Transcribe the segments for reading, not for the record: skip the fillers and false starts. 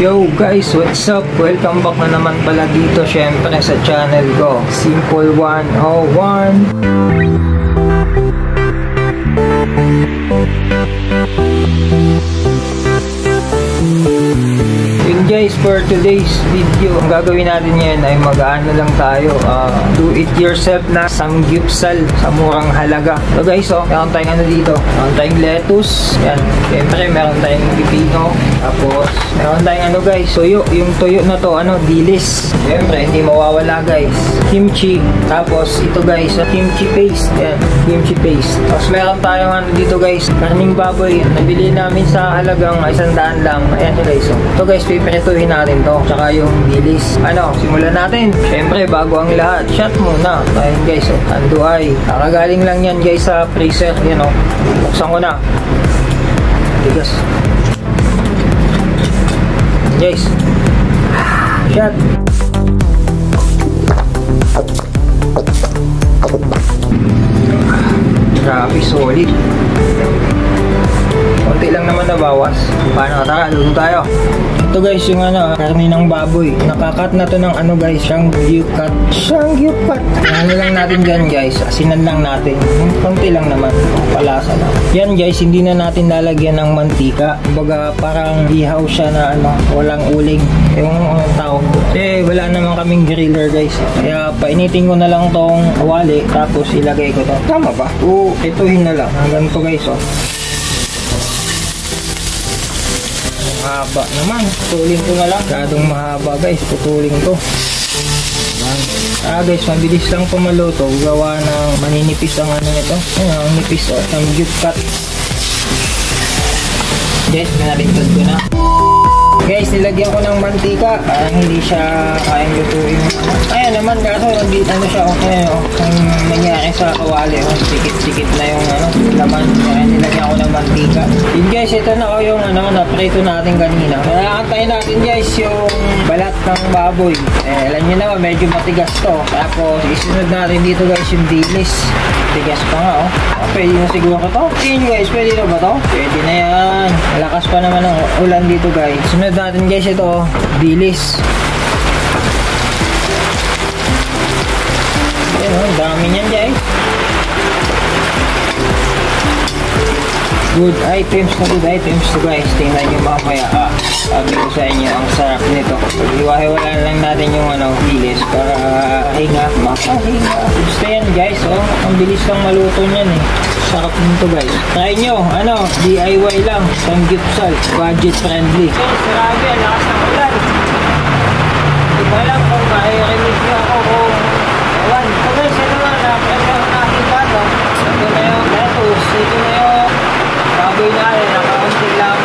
Yo guys, what's up? Welcome back na naman pala dito syempre sa channel ko, Simple 101. Yun guys, for today's video, ang gagawin natin ngayon ay mag-ano lang tayo, do it yourself na samgyupsal sa murang halaga. So guys, meron tayong ano dito, meron tayong lettuce, yan, syempre meron tayong pipino, tapos meron tayong ano guys, tuyo. Yung tuyo na to, dilis, syempre hindi mawawala guys, kimchi, tapos ito guys, kimchi paste, yan, kimchi paste. Tapos meron tayong ano dito guys, karning baboy, nabili namin sa halagang 100 lang. Ayan siya guys, ito guys, pipirituhin natin to, tsaka yung dilis. Simulan natin. Syempre, bago ang lahat, shot muna. Ayun guys, anduay. Kakagaling lang yan guys sa freezer, buksan ko na. Tigas. Guys, shot. Grabe, solid. Konti lang naman na bawas. Paano? Tara, luto tayo. Ito guys, yung karne ng baboy. Nakakat na to ng guys, Shangyupat. Ano lang natin dyan guys, asinan lang natin. Konti lang naman, palasa lang. Yan guys, hindi na natin lalagyan ng mantika. Kumbaga parang ihaw siya na walang uling. Yung tao. Kasi wala naman kaming griller guys. Kaya painitin ko na lang tong kawali, tapos ilagay ko to. Tama ba? Ituhin na lang. Hanggang to guys, mahaba naman, putulin ko na lang. Masyadong mahaba guys, putulin ko. Guys, mabilis lang po maluto. Gawa ng maninipis ang nito. Ang nipis samgyupat. Guys, pinaligtad ko na. Guys, nilagyan ko ng mantika. Parang hindi siya kayang lutuin. Ayan naman, kaso hindi siya ang nangyari sa kawali. Sikit-sikit na yung laman. Kaya nilagyan ko ng mantika. Yun guys, ito na yung na-prito natin kanina. Kailangan natin guys yung balat ng baboy. Alam nyo naman, medyo matigas to. Tapos, isunod natin dito guys yung dilis. Tigas pa nga pwede na siguro ko to. Tingin guys, pwede na ba to? Pwede na yan. Malakas pa naman ang ulan dito guys. Sunod natin guys ito, dilis. Ayan, dami niyan guys. Good items to guys. Tingnan nyo mamaya. Sabi ko sa inyo, ang sarap nito. Iwahiwala lang natin yung dilis para makahinga. Gusto yan guys, ang bilis lang maluto niyan sarap nito guys. Try nyo, DIY lang, samgyupsal, budget friendly. Guys, grabe, lakas ng ulan. Hindi ko alam kung may-release nyo ako kung ewan. So guys, ito na, nakita to. Ito na yung lettuce, ito na yung baboy natin, nakaunti lang.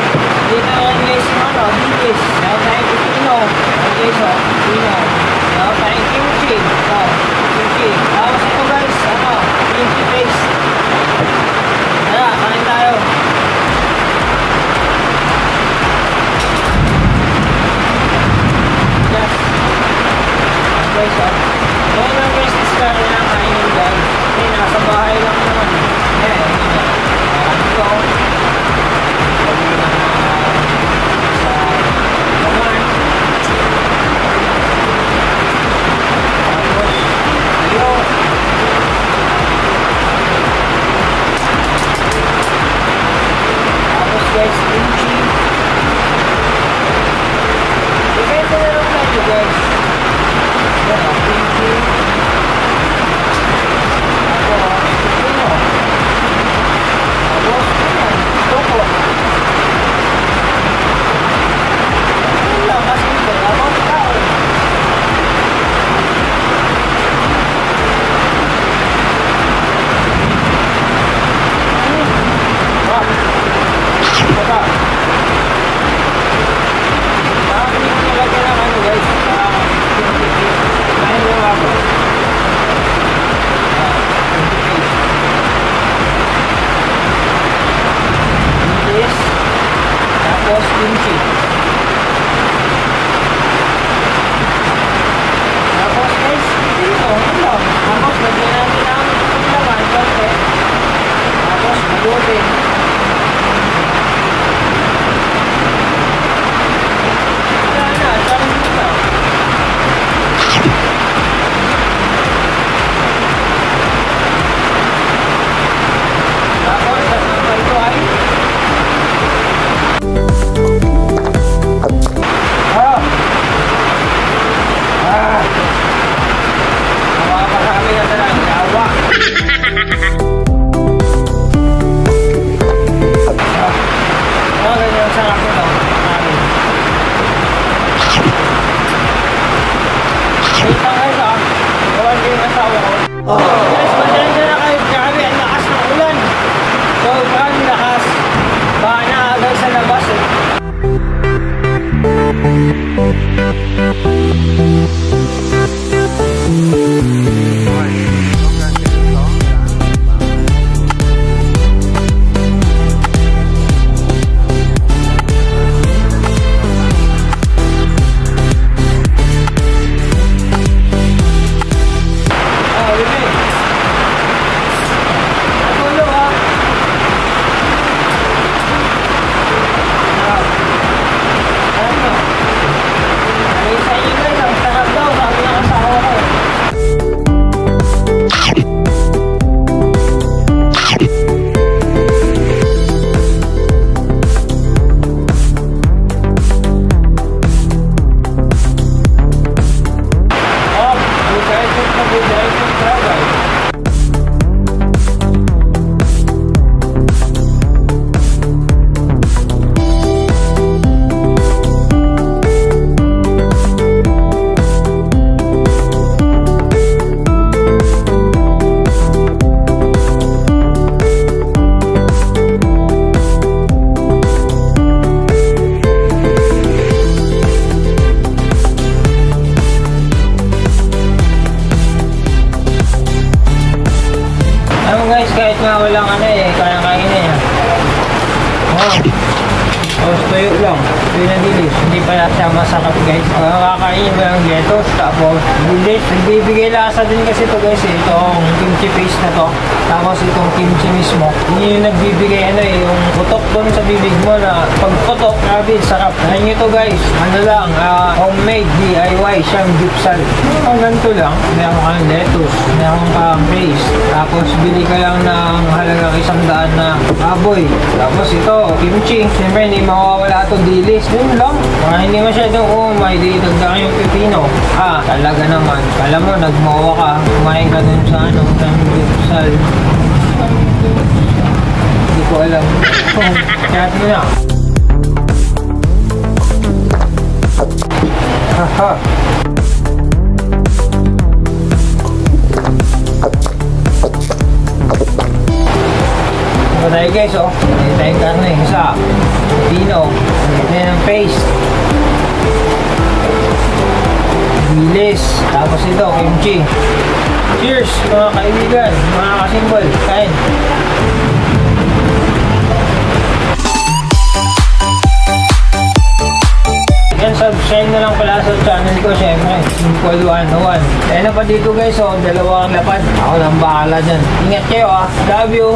Dito yan guys, dilis. Meron tayong pipino. Okay, pipino. Meron tayong kimchi. Kimchi. Tapos ito guys, kimchi paste. Tara, kain tayo. Yes. Guys, Ito lang guys, discard na kainin guys. Kasi nasa bahay lang naman. Sobrang lakas. Baka nakagaw sa labas eh. Kahit nga walang ano eh, kaya-kaya na yan. Tuyo lang. Tuyo na dilis. Hindi pala siya masakap guys. Kakain mo lang lettuce. Tapos dilis. Nagbibigay lasa din kasi ito guys eh. Itong kimchi paste na to. Tapos itong kimchi mismo. Yun yung nagbibigay ano eh. Yung putok doon sa bibig mo na pag putok, grabe, sarap. Dahil nyo to guys. Ano lang, homemade DIY siyang gipsal. Ang ganito lang. Meron kang lettuce. Meron kang paste. Tapos bili ka lang ng halagang 100 na baboy. Tapos ito, kimchi. Siyempre hindi mawawala ito dilis. Yun lang. Hindi masyadong may didagdag yung pipino. Talaga naman. Alam mo, nagmawa ka. Kumain ka dun sa ano, ng gipsal. Hindi ko alam. Chat mo na. Haha. Ito tayo guys, oh. Ito tayong karne. Isa. Pino. Ito yung paste. Bilis. Tapos ito, kimchi. Cheers mga kaibigan, mga kasimbol. Kain. Yan, subscribe na lang pala sa channel ko, syempre. Simple 101. Kaya na pa dito guys, oh. Dalawang lapad. Ako lang bahala dyan. Ingat kayo, ah. Love you.